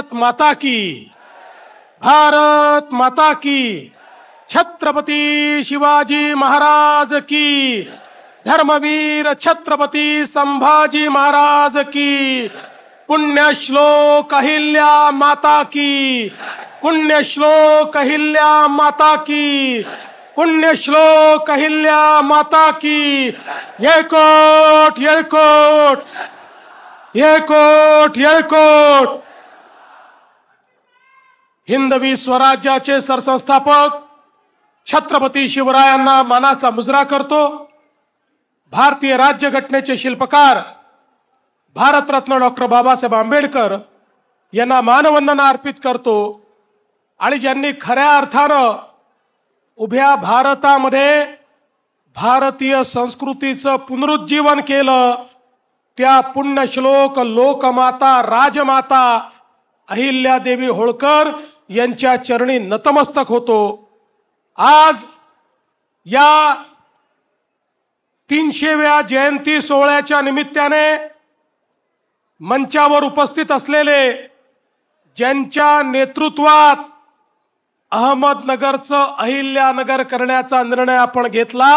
भारत माता की, भारत माता की, छत्रपती शिवाजी महाराज की, धर्मवीर छत्रपती संभाजी महाराज की, पुण्यश्लोक अहिल्या माता की, पुण्यश्लोक अहिल्या माता की, पुण्यश्लोक अहिल्या माता की। येळकोट येळकोट येळकोट येळकोट। हिंदवी स्वराज्याचे सरसंस्थापक छत्रपती शिवरायांना मानाचा मुजरा करतो। भारतीय राज्यघटनेचे शिल्पकार भारतरत्न डॉक्टर बाबासाहेब आंबेडकर यांना मानवंदना अर्पित करतो आणि ज्यांनी खऱ्या अर्थानं उभ्या भारतामध्ये भारतीय संस्कृतीचं पुनरुज्जीवन केलं त्या पुण्यश्लोक लोकमाता राजमाता अहिल्यादेवी होळकर यांच्या चरणी नतमस्तक होतो। आज या 300व्या जयंती सोहळ्याच्या निमित्ताने मंचावर उपस्थित असलेले ज्यांच्या नेतृत्वात अहमदनगरचं अहिल्यानगर करण्याचा निर्णय आपण घेतला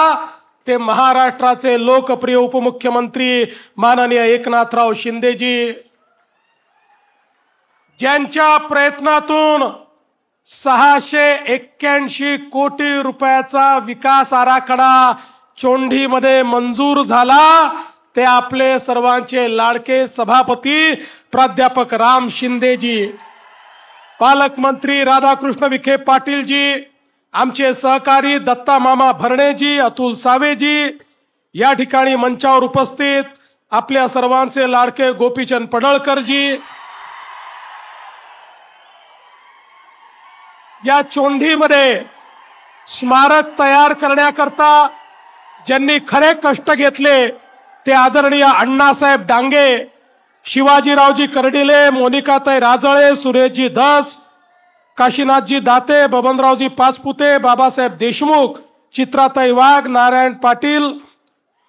ते महाराष्ट्राचे लोकप्रिय उपमुख्यमंत्री माननीय एकनाथराव शिंदेजी, ज्यांच्या प्रयत्नातून 681 कोटी रुपयाचा विकास आराखडा चोंडीमध्ये मंजूर झाला ते आपले सर्वांचे लाडके सभापती प्राध्यापक राम शिंदेजी, पालकमंत्री राधाकृष्ण विखे पाटीलजी, आमचे सहकारी दत्ता मामा भरणेजी, अतुल सावेजी, या ठिकाणी मंचावर उपस्थित आपल्या सर्वांचे लाडके गोपीचंद पडळकरजी, या चोंडीमध्ये स्मारक तयार करण्याकरता ज्यांनी खरे कष्ट घेतले ते आदरणीय अण्णासाहेब डांगे, शिवाजीरावजी कर्डिले, मोनिकाताई राजळे, सुरेशजी धस, काशीनाथजी दाते, बबनरावजी पाचपुते, बाबासाहेब देशमुख, चित्राताई वाघ, नारायण पाटील,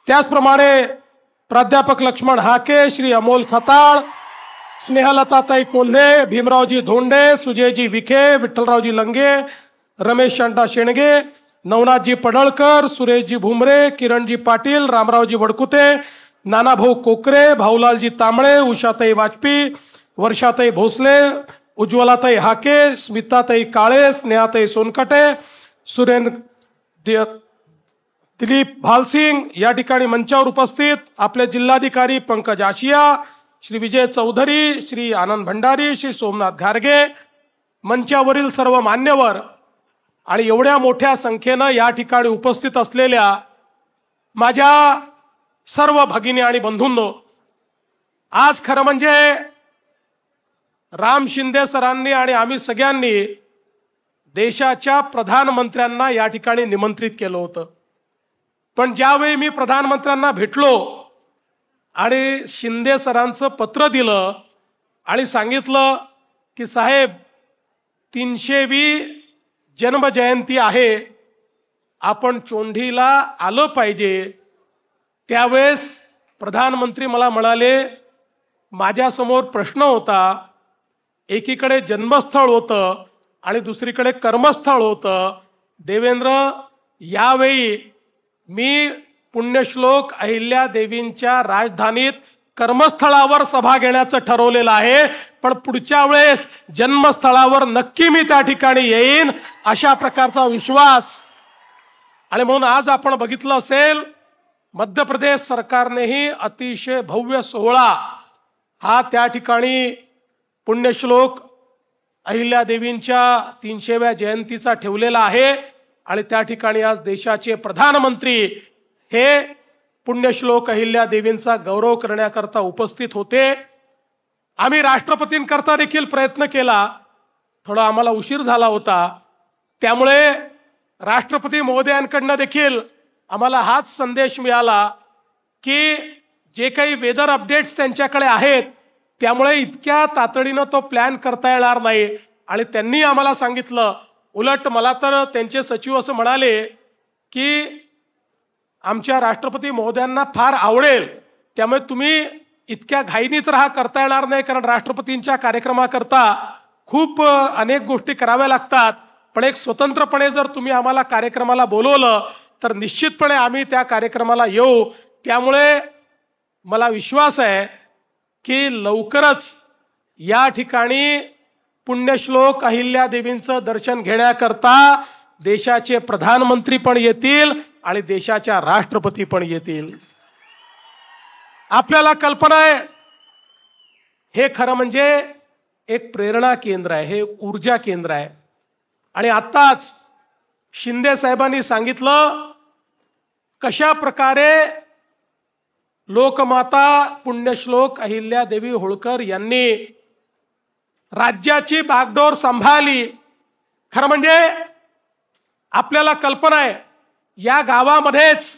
त्याचप्रमाणे प्राध्यापक लक्ष्मण हाके, श्री अमोल खताळ, स्नेहलताताई कोल्हे, भीमरावजी धोंडे, सुजयजी विखे, विठ्ठलरावजी लंगे, रमेश शांता शेणगे, नवनाथजी पडळकर, सुरेशजी भुमरे, किरणजी पाटील, रामरावजी वडकुते, नानाभाऊ कोकरे, भाऊलालजी तांबळे, उषाताई वाजपेयी, वर्षाताई भोसले, उज्ज्वलाताई हाके, स्मिताताई काळे, स्नेहाताई सोनकटे, सुरेंद्र दिलीप भालसिंग, या ठिकाणी मंचावर उपस्थित आपले जिल्हाधिकारी पंकज आशिया, श्री विजय चौधरी, श्री आनंद भंडारी, श्री सोमनाथ घारगे, मंचावरील सर्व मान्यवर आणि एवढ्या मोठ्या संख्येनं या ठिकाणी उपस्थित असलेल्या माझ्या सर्व भगिनी आणि बंधूंनो, आज खरं म्हणजे राम शिंदे सरांनी आणि आम्ही सगळ्यांनी देशाच्या प्रधानमंत्र्यांना या ठिकाणी निमंत्रित केलं होतं। पण ज्यावेळी मी प्रधानमंत्र्यांना भेटलो आणि शिंदे सरांचं पत्र दिलं आणि सांगितलं की साहेब 300वी जन्मजयंती आहे, आपण चोंडीला आलं पाहिजे, त्यावेळेस प्रधानमंत्री मला म्हणाले माझ्यासमोर प्रश्न होता, एकीकडे जन्मस्थळ होतं आणि दुसरीकडे कर्मस्थळ होतं। देवेंद्र, यावेळी मी पुण्यश्लोक अहिल्या देवींच्या राजधानीत कर्मस्थळावर सभा घेण्याचं ठरवलेलं आहे, पण पुढच्या वेळेस जन्मस्थळावर नक्की मी त्या ठिकाणी येईन, अशा प्रकारचा विश्वास। आणि म्हणून आज आपण बघितलं असेल मध्य प्रदेश सरकारनेही अतिशय भव्य सोहळा हा त्या ठिकाणी पुण्यश्लोक अहिल्या देवींच्या 300व्या जयंतीचा ठेवलेला आहे आणि त्या ठिकाणी आज देशाचे प्रधानमंत्री हे पुण्यश्लोक अहिल्या देवींचा गौरव करण्याकरता उपस्थित होते। आम्ही राष्ट्रपतींकरता देखील प्रयत्न केला, थोडा आम्हाला उशीर झाला होता, त्यामुळे राष्ट्रपती महोदयांकडून देखील आम्हाला हाच संदेश मिळाला की जे काही वेदर अपडेट्स त्यांच्याकडे आहेत त्यामुळे इतक्या तातडीनं तो प्लॅन करता येणार नाही। आणि त्यांनी आम्हाला सांगितलं, उलट मला तर त्यांचे सचिव असं म्हणाले की आमच्या राष्ट्रपती महोदयांना फार आवडेल, त्यामुळे तुम्ही इतक्या घाईनी तर हा करता येणार नाही, कारण राष्ट्रपतींच्या कार्यक्रमाकरता खूप अनेक गोष्टी कराव्या लागतात. पण एक स्वतंत्रपणे जर तुम्ही आम्हाला कार्यक्रमाला बोलवलं तर निश्चितपणे आम्ही त्या कार्यक्रमाला येऊ. त्यामुळे मला विश्वास आहे की लवकरच या ठिकाणी पुण्यश्लोक अहिल्यादेवींचं दर्शन घेण्याकरता देशाचे प्रधानमंत्री पण येतील आणि देशाच्या राष्ट्रपती पण येतील. आपल्याला कल्पना आहे, हे खरं म्हणजे एक प्रेरणा केंद्र आहे, हे ऊर्जा केंद्र आहे. आणि आत्ताच शिंदे साहेबांनी सांगितलं कशा प्रकारे लोकमाता पुण्यश्लोक अहिल्यादेवी होळकर यांनी राज्याची बागडोर सांभाळली. खरं म्हणजे आपल्याला कल्पना आहे, या गावामध्येच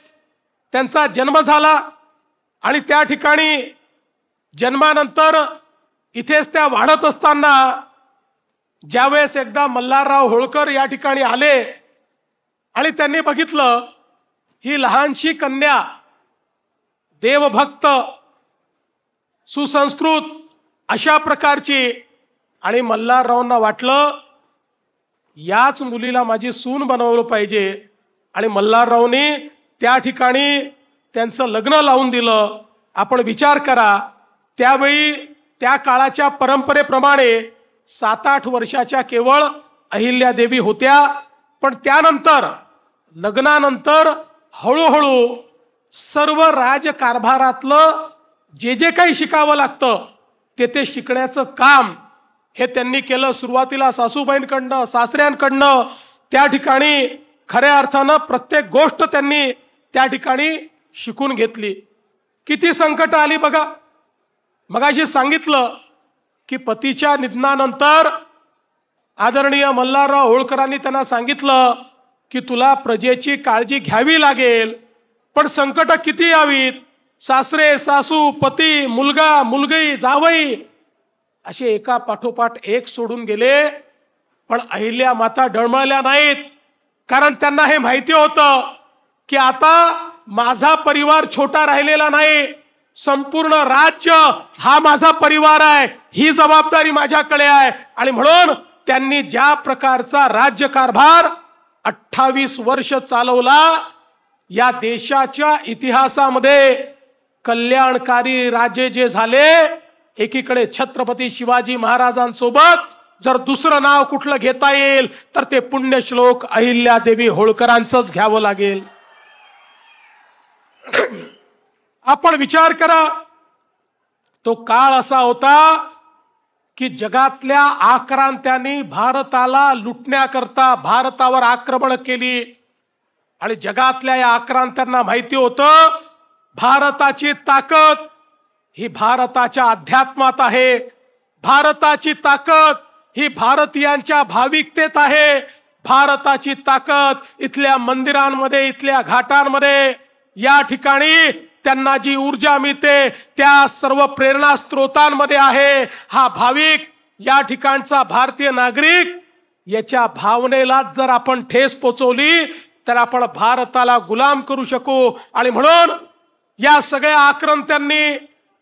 त्यांचा जन्म झाला आणि त्या ठिकाणी जन्मानंतर इथेच त्या वाढत असताना ज्यावेळेस एकदा मल्हारराव होळकर या ठिकाणी आले आणि त्यांनी बघितलं ही लहानशी कन्या देवभक्त सुसंस्कृत अशा प्रकारची, आणि मल्हाररावांना वाटलं याच मुलीला माझी सून बनवलं पाहिजे. आणि मल्हाररावनी त्या ठिकाणी त्यांचं लग्न लावून दिलं. आपण विचार करा, त्यावेळी त्या काळाच्या परंपरेप्रमाणे 7-8 वर्षाच्या केवळ अहिल्यादेवी होत्या. पण त्यानंतर लग्नानंतर हळूहळू सर्व राजकारभारातलं जे जे काही शिकावं लागतं ते शिकण्याचं काम हे त्यांनी केलं. सुरुवातीला सासूबाईंकडनं सासऱ्यांकडनं त्या ठिकाणी खऱ्या अर्थानं प्रत्येक गोष्ट त्यांनी त्या ठिकाणी शिकून घेतली. किती संकट आली बघा. मगाशी सांगितलं की पतीच्या निधनानंतर आदरणीय मल्हारराव होळकरांनी त्यांना सांगितलं की तुला प्रजेची काळजी घ्यावी लागेल, पण संकट किती यावीत, सासरे सासू पती मुलगा मुलगी जावई असे एका पाठोपाठ एक सोडून गेले. पण अहिल्या माता डळमळल्या नाहीत, कारण त्यांना हे माहिती होतं की आता माझा परिवार छोटा राहिलेला नाही, संपूर्ण राज्य हा माझा परिवार आहे, ही जबाबदारी माझ्याकडे आहे. आणि म्हणून त्यांनी ज्या प्रकारचा राज्यकारभार 28 वर्ष चालवला, या देशाच्या इतिहासामध्ये कल्याणकारी राजे जे झाले, एकीकडे छत्रपती शिवाजी महाराजांसोबत जर दुसरं नाव कुठलं घेता येईल तर ते पुण्यश्लोक अहिल्यादेवी होळकरांचंच घ्यावं लागेल. आपण विचार करा, तो काळ असा होता की जगातल्या आक्रांत्यांनी भारताला लुटण्याकरता भारतावर आक्रमण केली. आणि जगातल्या या आक्रांत्यांना माहिती होतं भारताची ताकद ही भारताच्या अध्यात्मात आहे, भारताची ताकद ही भारतीयांच्या भाविकतेत आहे, भारताची ताकद इथल्या मंदिरांमध्ये इथल्या घाटांमध्ये या ठिकाणी त्यांना जी ऊर्जा मिळते त्या सर्व प्रेरणा स्त्रोतांमध्ये आहे. हा भाविक या ठिकाणचा भारतीय नागरिक याच्या भावनेला जर आपण ठेस पोचवली तर आपण भारताला गुलाम करू शकू. आणि म्हणून या सगळ्या आक्रंत्यांनी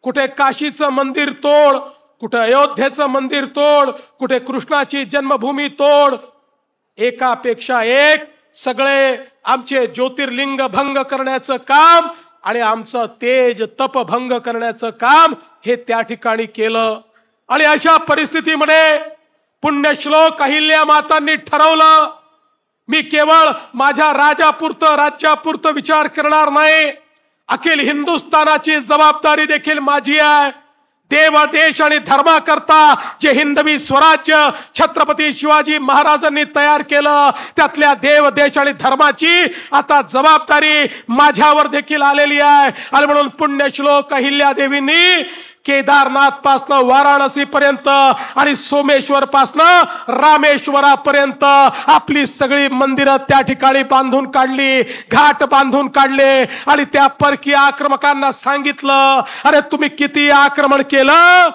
कुठे काशीचं मंदिर तोड, कुठे अयोध्येचं मंदिर तोड, कुठे कृष्णाची जन्मभूमी तोड, एकापेक्षा एक सगळे आमचे ज्योतिर्लिंग भंग करण्याचं काम आणि आमचं तेज तप भंग करण्याचं काम हे त्या ठिकाणी केलं. आणि अशा परिस्थितीमध्ये पुण्यश्लोक अहिल्या मातांनी ठरवलं मी केवळ माझ्या राजापुरतं राज्यापुरतं विचार करणार नाही, अखिल हिंदुस्थानाची जबाबदारी देखील माझी आहे. देव देश आणि धर्माकरता जे हिंदवी स्वराज्य छत्रपती शिवाजी महाराजांनी तयार केलं त्यातल्या देव देश आणि धर्माची आता जबाबदारी माझ्यावर देखील आलेली आहे. आणि म्हणून पुण्यश्लोक अहिल्यादेवींनी केदारनाथ पासनं वाराणसी पर्यंत आणि सोमेश्वर पासनं रामेश्वरापर्यंत आपली सगळी मंदिरं त्या ठिकाणी बांधून काढली, घाट बांधून काढले. आणि त्या परकीय आक्रमकांना सांगितलं अरे तुम्ही किती आक्रमण केलं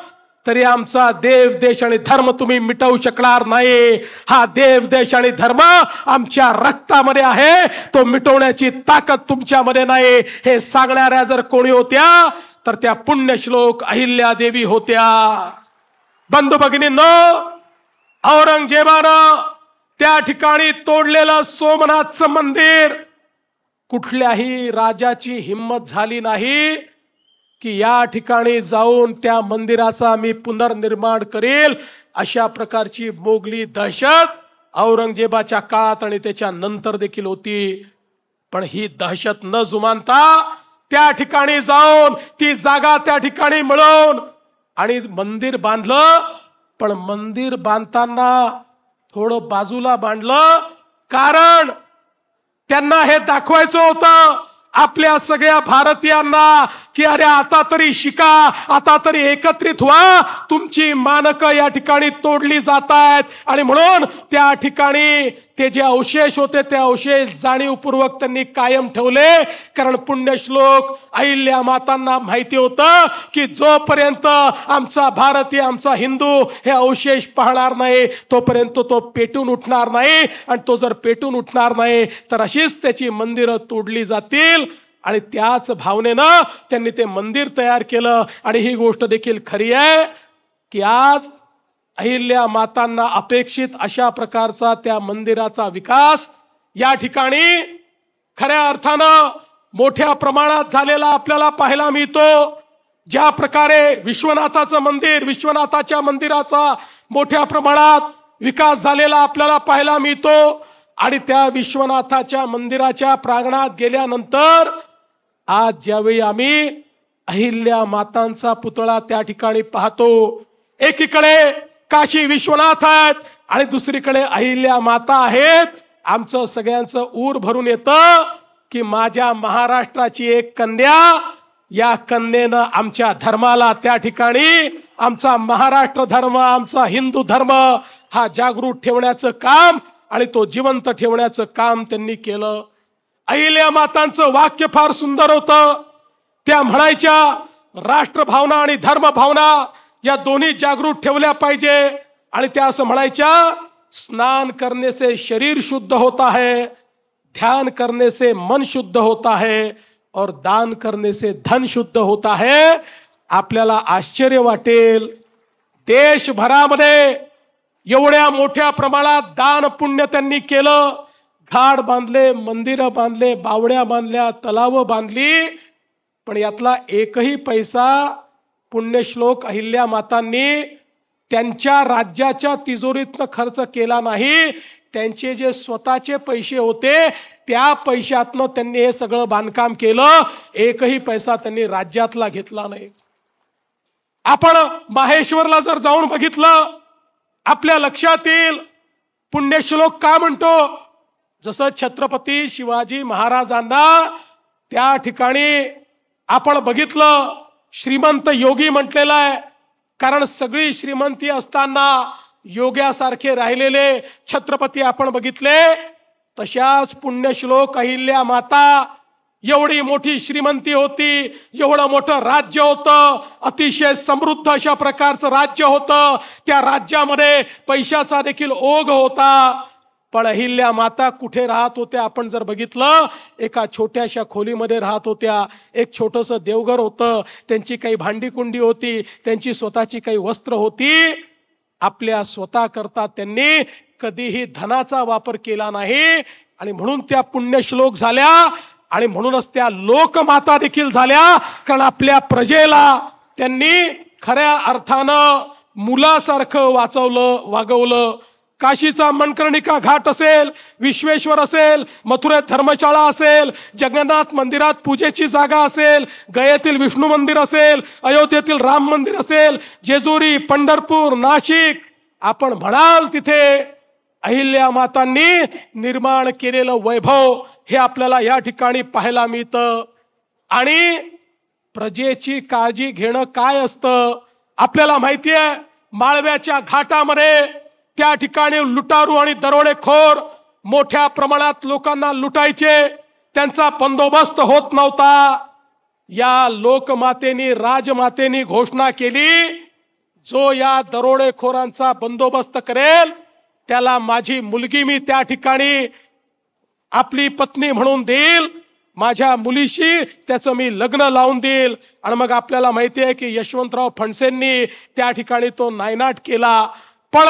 तरी आमचा देव देश आणि धर्म तुम्ही मिटवू शकणार नाही. हा देव देश आणि धर्म आमच्या रक्तामध्ये आहे, तो मिटवण्याची ताकद तुमच्यामध्ये नाही. हे सांगणाऱ्या जर कोणी होत्या तर त्या पुण्यश्लोक अहिल्यादेवी होत्या. बंधू भगिनींनो, औरंगजेबानं त्या ठिकाणी तोडलेलं सोमनाथचं मंदिर, कुठल्याही राजाची हिम्मत झाली नाही की या ठिकाणी जाऊन त्या मंदिराचा मी पुनर्निर्माण करेल. अशा प्रकारची मोगली दहशत औरंगजेबाच्या काळात आणि त्याच्या नंतर देखील होती. पण ही दहशत न जुमानता त्या ठिकाणी जाऊन ती जागा त्या ठिकाणी मिळवून आणि मंदिर बांधलं. पण मंदिर बांधताना थोडं बाजूला बांधलं, कारण त्यांना हे दाखवायचं होतं आपल्या सगळ्या भारतीयांना की अरे आता तरी शिका, आता तरी एकत्रित व्हा, तुमची मानकं या ठिकाणी तोडली जात आहेत. आणि म्हणून त्या ठिकाणी ते जे अवशेष होते ते अवशेष जाणीवपूर्वक त्यांनी कायम ठेवले. कारण पुण्यश्लोक अहिल्या मातांना माहिती होतं की जोपर्यंत आमचा भारतीय, आमचा हिंदू हे अवशेष पाहणार नाही तोपर्यंत तो पेटून उठणार नाही. आणि तो जर पेटून उठणार नाही तर अशीच त्याची मंदिरं तोडली जातील. आणि त्याच भावनेनं त्यांनी ते मंदिर तयार केलं. आणि ही गोष्ट देखील खरी आहे की आज अहिल्या मातांना अपेक्षित अशा प्रकारचा त्या मंदिराचा विकास या ठिकाणी खऱ्या अर्थानं मोठ्या प्रमाणात झालेला आपल्याला पाहायला मिळतो. ज्या प्रकारे विश्वनाथाचं मंदिर, विश्वनाथाच्या मंदिराचा मोठ्या प्रमाणात विकास झालेला आपल्याला पाहायला मिळतो. आणि त्या विश्वनाथाच्या मंदिराच्या प्रांगणात गेल्यानंतर आज ज्यावेळी आम्ही अहिल्या मातांचा पुतळा त्या ठिकाणी पाहतो, एकीकडे काशी विश्वनाथ आहेत आणि दुसरीकडे अहिल्या माता आहेत, आमचं सगळ्यांचं ऊर भरून येतं की माझ्या महाराष्ट्राची एक कन्या, या कन्येनं आमच्या धर्माला त्या ठिकाणी, आमचा महाराष्ट्र धर्म, आमचा हिंदू धर्म हा जागृत ठेवण्याचं काम आणि तो जिवंत ठेवण्याचं काम त्यांनी केलं. अहिल्या मातांचं वाक्य फार सुंदर होतं. त्या म्हणायच्या राष्ट्रभावना आणि धर्मभावना या दोन्ही जागृत ठेवल्या पाहिजे. आणि त्या असं म्हणायच्या, स्नान करने से शरीर शुद्ध होता है, ध्यान करने से मन शुद्ध होता है और दान करने से धन शुद्ध होता है. आपल्याला आश्चर्य वाटेल, देशभरामध्ये एवढ्या मोठ्या प्रमाणात दान पुण्य त्यांनी केलं. घाट बांधले, मंदिरं बांधले, बावड्या बांधल्या, तलाव बांधली. पण यातला एकही पैसा पुण्यश्लोक अहिल्या मातांनी त्यांच्या राज्याच्या तिजोरीतनं खर्च केला नाही. त्यांचे जे स्वतःचे पैसे होते त्या पैशातनं त्यांनी हे सगळं बांधकाम केलं. एकही पैसा त्यांनी राज्यातला घेतला नाही. आपण माहेश्वरला जर जाऊन बघितलं, आपल्या लक्षात येईल पुण्यश्लोक का म्हणतो. जसं छत्रपती शिवाजी महाराजांना त्या ठिकाणी आपण बघितलं श्रीमंत योगी म्हटलेलं आहे, कारण सगळी श्रीमंती असताना योग्यासारखे राहिलेले छत्रपती आपण बघितले. तशाच पुण्यश्लोक अहिल्या माता एवढी मोठी श्रीमंती होती, एवढं मोठं राज्य होतं, अतिशय समृद्ध अशा प्रकारचं राज्य होतं. त्या राज्यामध्ये पैशाचा देखील ओघ होता. पण अहिल्या माता कुठे राहत होत्या आपण जर बघितलं, एका छोट्याशा खोलीमध्ये राहत होत्या. एक छोटंसं देवघर होतं, त्यांची काही भांडी कुंडी होती, त्यांची स्वतःची काही वस्त्र होती. आपल्या स्वतः करता त्यांनी कधीही धनाचा वापर केला नाही. आणि म्हणून त्या पुण्यश्लोक झाल्या आणि म्हणूनच त्या लोकमाता देखील झाल्या. कारण आपल्या प्रजेला त्यांनी खऱ्या अर्थानं मुलासारखं वागवलं. काशीचा मनकर्णिका घाट असेल, विश्वेश्वर असेल, मथुरेत धर्मशाळा असेल, जगन्नाथ मंदिरात पूजेची जागा असेल, गयेतील विष्णू मंदिर असेल, अयोध्येतील राम मंदिर असेल, जेजुरी, पंढरपूर, नाशिक, आपण म्हणाल तिथे अहिल्या मातांनी निर्माण केलेलं वैभव हे आपल्याला या ठिकाणी पाहायला मिळतं. आणि प्रजेची काळजी घेणं काय असतं आपल्याला माहिती आहे. माळव्याच्या घाटामध्ये त्या ठिकाणी लुटारू आणि दरोडेखोर मोठ्या प्रमाणात लोकांना लुटायचे, त्यांचा बंदोबस्त होत नव्हता. या लोकमातेनी, राजमातेनी घोषणा केली, जो या दरोडेखोरांचा बंदोबस्त करेल त्याला माझी मुलगी मी त्या ठिकाणी आपली पत्नी म्हणून देईल. माझ्या मुलीशी त्याचं मी लग्न लावून देईल. आणि मग आपल्याला माहिती आहे की यशवंतराव फणसेंनी त्या ठिकाणी तो नायनाट केला. पण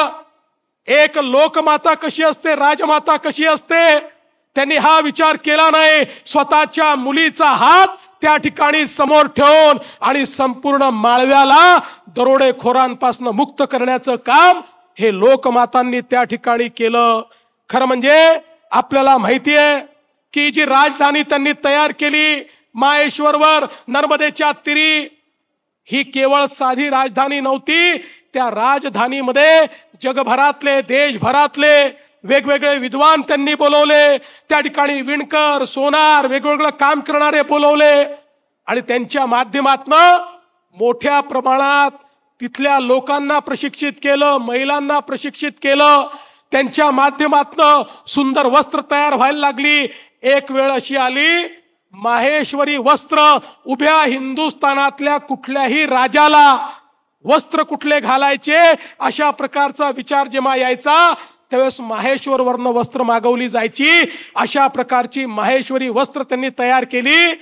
एक लोकमाता कशी असते, राजमाता कशी असते, त्यांनी हा विचार केला नाही. स्वतःच्या मुलीचा हात त्या ठिकाणी समोर ठेवून आणि संपूर्ण माळव्याला दरोडेखोरांपासून मुक्त करण्याचं काम हे लोकमातांनी त्या ठिकाणी केलं. खरं म्हणजे आपल्याला माहिती आहे की जी राजधानी त्यांनी तयार केली माहेश्वरवर नर्मदेच्या तीरी, ही केवळ साधी राजधानी नव्हती. त्या राजधानीमध्ये जगभरातले देशभरातले वेगवेगळे विद्वान त्यांनी बोलवले. त्या ठिकाणी विणकर, सोनार, वेगवेगळं काम करणारे बोलवले आणि त्यांच्या माध्यमातून मोठ्या प्रमाणात तिथल्या लोकांना प्रशिक्षित केलं, महिलांना प्रशिक्षित केलं. त्यांच्या माध्यमातून सुंदर वस्त्र तयार व्हायला लागली. एक वेळ अशी आली, माहेश्वरी वस्त्र उभ्या हिंदुस्थानातल्या कुठल्याही राजाला वस्त्र कुठले घालायचे अशा प्रकारचा विचार जेव्हा यायचा त्यावेळेस माहेश्वर वरनं वस्त्र मागवली जायची. अशा प्रकारची माहेश्वरी वस्त्र त्यांनी तयार केली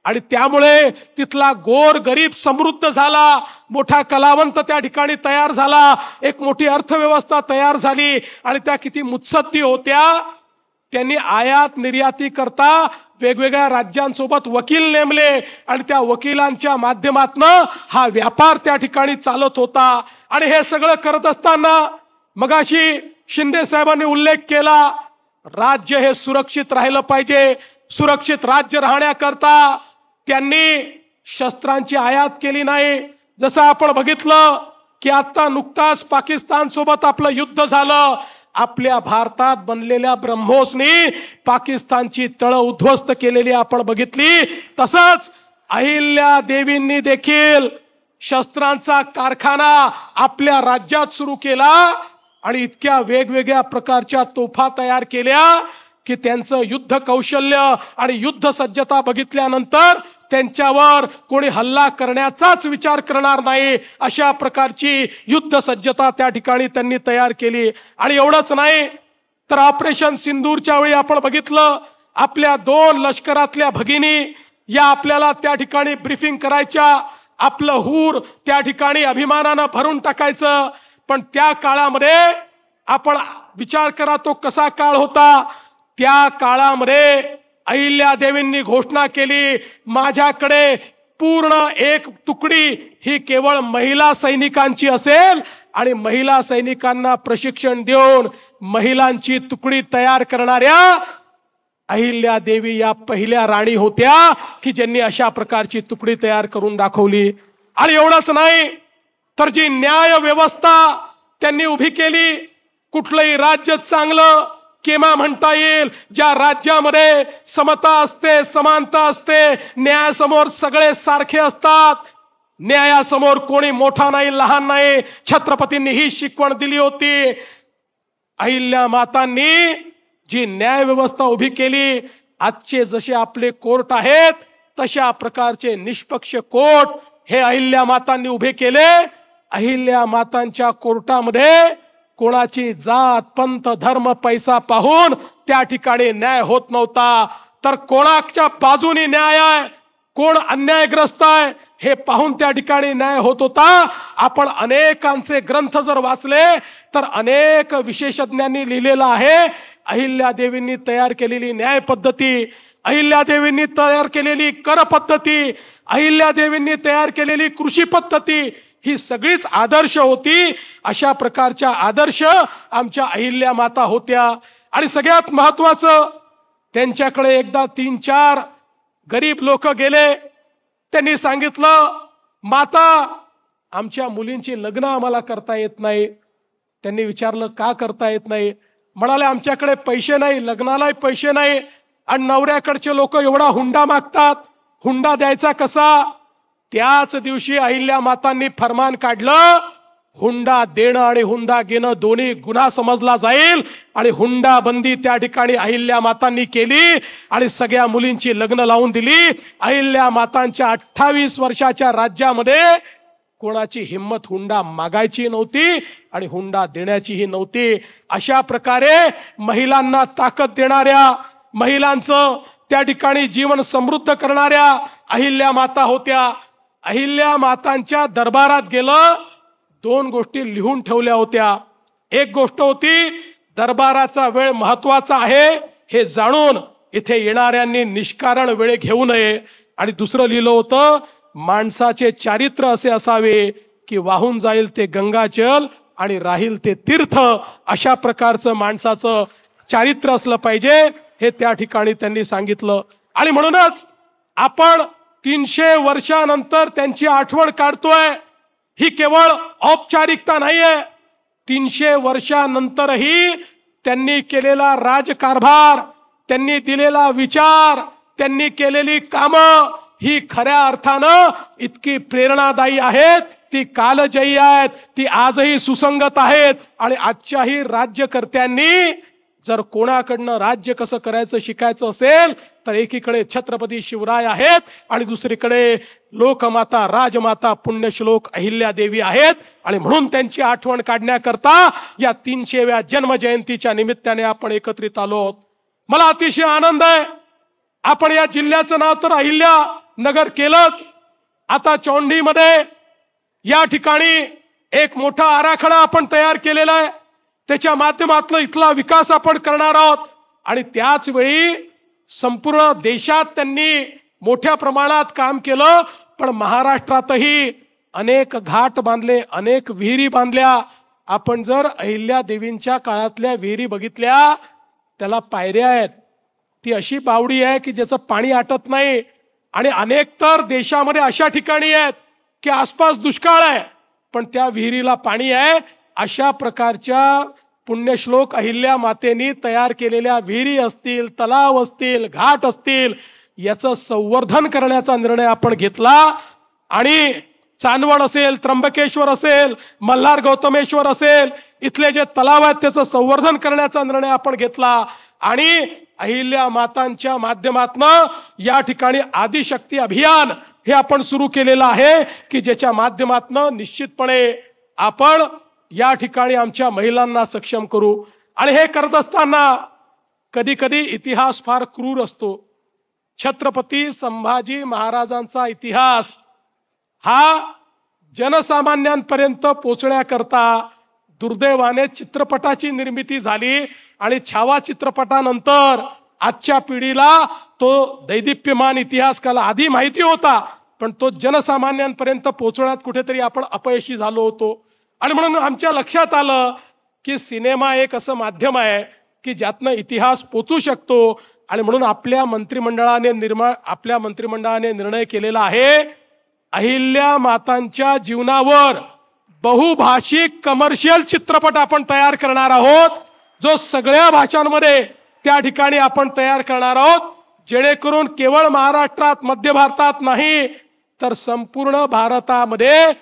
आणि त्यामुळे तिथला गोर गरीब समृद्ध झाला. मोठा कलावंत त्या ठिकाणी तयार झाला. एक मोठी अर्थव्यवस्था तयार झाली आणि त्या किती मुत्सद्दी होत्या. त्यांनी आयात निर्याती करता वेगवेगळ्या राज्यांसोबत वकील नेमले आणि त्या वकिलांच्या माध्यमातून हा व्यापार त्या ठिकाणी चालत होता. आणि हे सगळं करत असताना मगाशी शिंदे साहेबांनी उल्लेख केला, राज्य हे सुरक्षित राहिलं पाहिजे. सुरक्षित राज्य राहण्याकरता त्यांनी शस्त्रांची आयात केली नाही. जसं आपण बघितलं की आता नुकताच पाकिस्तान सोबत आपलं युद्ध झालं. आपल्या भारतात बनलेल्या ब्रह्मोसनी पाकिस्तानची तळ उद्ध्वस्त केलेली आपण बघितली. तसंच अहिल्या देवींनी देखील शस्त्रांचा कारखाना आपल्या राज्यात सुरू केला आणि इतक्या वेगवेगळ्या प्रकारच्या तोफा तयार केल्या की त्यांचं युद्ध कौशल्य आणि युद्ध सज्जता बघितल्यानंतर त्यांच्यावर कोणी हल्ला करण्याचाच विचार करणार नाही अशा प्रकारची युद्ध सज्जता त्या ठिकाणी त्यांनी तयार केली. आणि एवढंच नाही तर ऑपरेशन सिंदूरच्या वेळी आपण बघितलं, आपल्या 2 लष्करातल्या भगिनी या आपल्याला त्या ठिकाणी ब्रीफिंग करायच्या. आपलं हूर त्या ठिकाणी अभिमानानं भरून टाकायचं. पण त्या काळामध्ये आपण विचार करा तो कसा काळ होता. त्या काळामध्ये अहिल्या देवींनी घोषणा केली, माझ्याकडे पूर्ण एक तुकडी ही केवळ महिला सैनिकांची असेल आणि महिला सैनिकांना प्रशिक्षण देऊन महिलांची तुकडी तयार करणाऱ्या अहिल्या देवी या पहिल्या राणी होत्या की ज्यांनी अशा प्रकारची तुकडी तयार करून दाखवली. आणि एवढंच नाही तर जी न्याय व्यवस्था त्यांनी उभी केली, कुठलंही राज्य चांगलं केव्हा म्हणता येईल ज्या राज्यामध्ये समता असते, समानता असते, न्यायासमोर सगळे सारखे असतात, न्यायासमोर कोणी मोठा नाही लहान नाही. छत्रपतींनी ही शिकवण दिली होती. अहिल्या मातांनी जी न्याय व्यवस्था उभी केली, आजचे जसे आपले कोर्ट आहेत तशा प्रकारचे निष्पक्ष कोर्ट हे अहिल्या मातांनी उभे केले. अहिल्या मातांच्या कोर्टामध्ये कोणाची जात पंथ धर्म पैसा पाहून त्या ठिकाणी न्याय होत नव्हता, तर कोणाच्या बाजूनी न्याय आहे, कोण अन्यायग्रस्त आहे हे पाहून त्या ठिकाणी न्याय होत होता. आपण अनेकांचे ग्रंथ जर वाचले तर अनेक विशेषज्ञांनी लिहिलेलं आहे अहिल्या देवींनी तयार केलेली न्याय पद्धती, अहिल्या देवींनी तयार केलेली कर पद्धती, अहिल्या देवींनी तयार केलेली कृषी पद्धती ही सगळीच आदर्श होती. अशा प्रकारच्या आदर्श आमच्या अहिल्या माता होत्या. आणि सगळ्यात महत्वाचं, त्यांच्याकडे एकदा 3-4 गरीब लोक गेले. त्यांनी सांगितलं, माता आमच्या मुलींची लग्न आम्हाला करता येत नाही. त्यांनी विचारलं का करता येत नाही. म्हणाले आमच्याकडे पैसे नाही, लग्नालाही पैसे नाही आणि नवऱ्याकडचे लोक एवढा हुंडा मागतात, हुंडा द्यायचा कसा. त्याच दिवशी अहिल्या मातांनी फरमान काढलं, हुंडा देणं आणि हुंडा घेणं दोन्ही गुन्हा समजला जाईल. आणि हुंडा बंदी त्या ठिकाणी अहिल्या मातांनी केली आणि सगळ्या मुलींची लग्न लावून दिली. अहिल्या मातांच्या 28 वर्षाच्या राज्यामध्ये कोणाची हिम्मत हुंडा मागायची नव्हती आणि हुंडा देण्याचीही नव्हती. अशा प्रकारे महिलांना ताकद देणाऱ्या, महिलांचं त्या ठिकाणी जीवन समृद्ध करणाऱ्या अहिल्या माता होत्या. अहिल्या मातांच्या दरबारात गेलं, दोन गोष्टी लिहून ठेवल्या होत्या. एक गोष्ट होती, दरबाराचा वेळ महत्वाचा आहे हे जाणून इथे येणाऱ्यांनी निष्कारण वेळ घेऊ नये. आणि दुसरं लिहिलं होतं, माणसाचे चारित्र्य असे असावे की वाहून जाईल ते गंगाजल आणि राहील ते तीर्थ, अशा प्रकारचं माणसाचं चारित्र्य असलं पाहिजे हे त्या ठिकाणी त्यांनी सांगितलं. आणि म्हणूनच आपण 300 वर्षानंतर त्यांची आठवण काढतोय. ही केवळ औपचारिकता नाहीये. 300 वर्षानंतरही त्यांनी केलेला राजकारभार, त्यांनी दिलेला विचार, त्यांनी केलेली कामं ही खऱ्या अर्थानं इतकी प्रेरणादायी आहेत, ती कालजयी आहेत, ती आजही सुसंगत आहेत. आणि आजच्याही राज्यकर्त्यांनी जर कोणाकडनं राज्य कसं करायचं शिकायचं असेल तर एकीकडे छत्रपती शिवराय आहेत आणि दुसरीकडे लोकमाता राजमाता पुण्यश्लोक अहिल्यादेवी आहेत. आणि म्हणून त्यांची आठवण काढण्याकरता या 300व्या जन्मजयंतीच्या निमित्ताने आपण एकत्रित आलो. मला अतिशय आनंद आहे. आपण या जिल्ह्याचं नाव तर अहिल्या नगर केलंच, आता चौंडीमध्ये या ठिकाणी एक मोठा आराखडा आपण तयार केलेला आहे. त्याच्या माध्यमातून इथला विकास आपण करणार आहोत. आणि त्याच वेळी संपूर्ण देशात त्यांनी मोठ्या प्रमाणात काम केलं, पण महाराष्ट्रातही अनेक घाट बांधले, अनेक विहिरी बांधल्या. आपण जर अहिल्या देवींच्या काळातल्या विहिरी बघितल्या, त्याला पायऱ्या आहेत. ती अशी बावडी आहे की ज्याचं पाणी आटत नाही. आणि अनेक तर देशामध्ये अशा ठिकाणी आहेत की आसपास दुष्काळ आहे पण त्या विहिरीला पाणी आहे. अशा प्रकारच्या पुण्यश्लोक अहिल्या मातेनी तयार केलेल्या विहिरी असतील, तलाव असतील, घाट असतील, याचं संवर्धन करण्याचा निर्णय आपण घेतला. आणि चांदवड असेल, त्र्यंबकेश्वर असेल, मल्हार गौतमेश्वर असेल, इथले जे तलाव आहेत त्याचं संवर्धन करण्याचा निर्णय आपण घेतला. आणि अहिल्या मातांच्या माध्यमातून या ठिकाणी आदिशक्ती अभियान हे आपण सुरू केलेलं आहे की ज्याच्या माध्यमातून निश्चितपणे आपण या ठिकाणी आमच्या महिलांना सक्षम करू. आणि हे करत असताना कधी कधी इतिहास फार क्रूर असतो. छत्रपती संभाजी महाराजांचा इतिहास हा जनसामान्यांपर्यंत पोहोचण्याकरता दुर्दैवाने चित्रपटाची निर्मिती झाली. आणि छावा चित्रपटानंतर आजच्या पिढीला तो दैदिप्यमान इतिहास काल आधी माहिती होता, पण तो जनसामान्यांपर्यंत पोहोचण्यात कुठेतरी आपण अपयशी झालो होतो. आणि म्हणून आमच्या लक्षात आलं की सिनेमा एक असं माध्यम आहे की ज्यातनं इतिहास पोचू शकतो. आणि म्हणून आपल्या मंत्रिमंडळाने निर्णय केलेला आहे, अहिल्या मातांच्या जीवनावर बहुभाषिक कमर्शियल चित्रपट आपण तयार करणार आहोत, जो सगळ्या भाषांमध्ये त्या ठिकाणी आपण तयार करणार आहोत. जेणेकरून केवळ महाराष्ट्रात, मध्य भारतात नाही तर संपूर्ण भारतामध्ये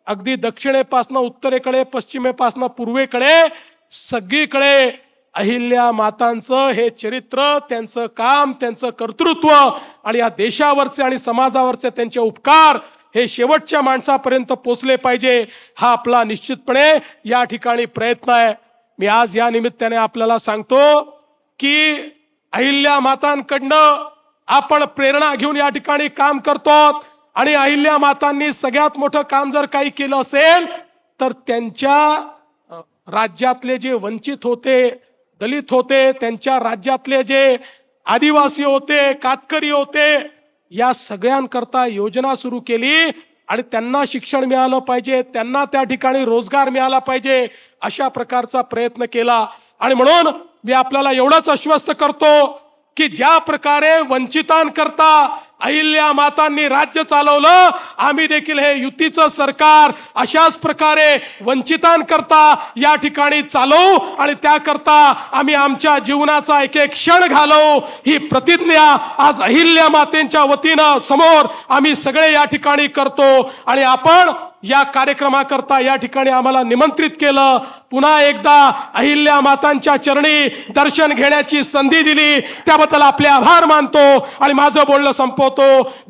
अगदी दक्षिणेपासून उत्तरेकडे, पश्चिमेपासून पूर्वेकडे सगळीकडे अहिल्या मातांचं हे चरित्र, त्यांचं काम, त्यांचं कर्तृत्व आणि या देशावरचे आणि समाजावरचे त्यांचे उपकार हे शेवटच्या माणसापर्यंत पोचले पाहिजे, हा आपला निश्चितपणे या ठिकाणी प्रयत्न आहे. मी आज या निमित्ताने आपल्याला सांगतो की अहिल्या मातांकडनं आपण प्रेरणा घेऊन या ठिकाणी काम करतो. आणि अहिल्या मातांनी सगळ्यात मोठं काम जर काही केलं असेल तर त्यांच्या राज्यातले जे वंचित होते, दलित होते, त्यांच्या राज्यातले जे आदिवासी होते, कातकरी होते, या सगळ्यांकरता योजना सुरू केली. आणि त्यांना शिक्षण मिळालं पाहिजे, त्यांना त्या ठिकाणी रोजगार मिळाला पाहिजे, अशा प्रकारचा प्रयत्न केला. आणि म्हणून मी आपल्याला एवढंच आश्वस्त करतो की ज्या प्रकारे वंचितांकरता अहिल्या मातांनी राज्य चालवलं, आम्ही देखील हे युतीचं सरकार अशाच प्रकारे वंचितांकरता या ठिकाणी चालवू आणि त्याकरता आम्ही आमच्या जीवनाचा एक एक क्षण घालवू, ही प्रतिज्ञा आज अहिल्या मातेंच्या वतीनं समोर आम्ही सगळे या ठिकाणी करतो. आणि आपण या कार्यक्रमाकरता या ठिकाणी आम्हाला निमंत्रित केलं, पुन्हा एकदा अहिल्या मातांच्या चरणी दर्शन घेण्याची संधी दिली, त्याबद्दल आपले आभार मानतो आणि माझं बोलणं संपवतो.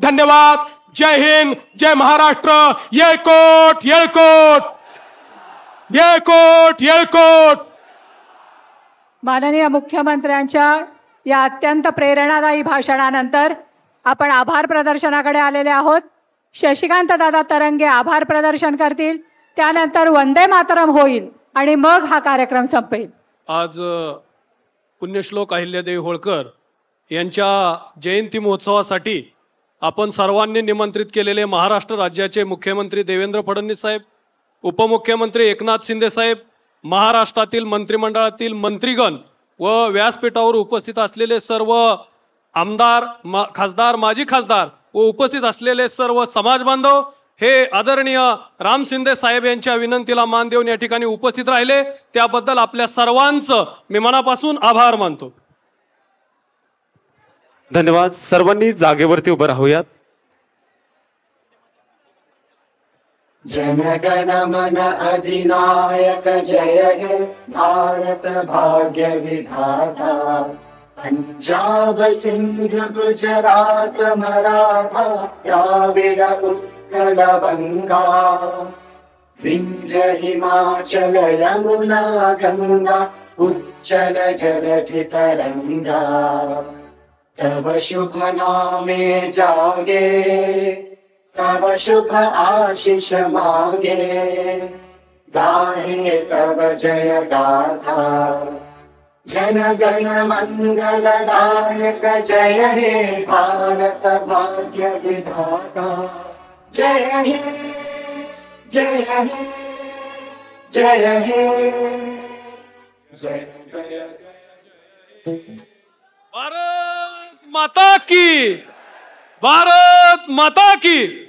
धन्यवाद. जय हिंद, जय महाराष्ट्र. येळकोट येळकोट, येळकोट येळकोट. माननीय मुख्यमंत्र्यांच्या या अत्यंत प्रेरणादायी भाषणानंतर आपण आभार प्रदर्शनाकडे आलेले आहोत. शशिकांत दादा तरंगे आभार प्रदर्शन करतील, त्यानंतर वंदे मातरम होईल आणि मग हा कार्यक्रम संपेल. आज पुण्यश्लोक अहिल्यादेवी होळकर यांच्या जयंती महोत्सवासाठी आपण सर्वांनी निमंत्रित केलेले महाराष्ट्र राज्याचे मुख्यमंत्री देवेंद्र फडणवीस साहेब, उपमुख्यमंत्री एकनाथ शिंदे साहेब, महाराष्ट्रातील मंत्रिमंडळातील मंत्रीगण व व्यासपीठावर उपस्थित असलेले सर्व आमदार, खासदार, माजी खासदार व उपस्थित असलेले सर्व समाज बांधव हे आदरणीय राम शिंदे साहेब यांच्या विनंतीला मान देऊन या ठिकाणी उपस्थित राहिले, त्याबद्दल आपल्या सर्वांचं मी मनापासून आभार मानतो. धन्यवाद. सर्वांनी जागेवरती उभं राहूयात. जनगण मन अधिनायक जय हे भारत भाग्य विधाता. पंजाब सिंध गुजरात मराठा द्राविड उत्कल बंगा. विंध्य हिमाचल यमुना गंगा उच्चल जलधि तरंगा. तव शुभ नामे जागे, तव शुभ आशीष मांगे. गाहे तव जय गाथा. जन गण मंगलदायक जय हे भारत भाग्य विधाता. जय हे जय हे जय हे जय जय जय. भारत माता की, भारत माता की.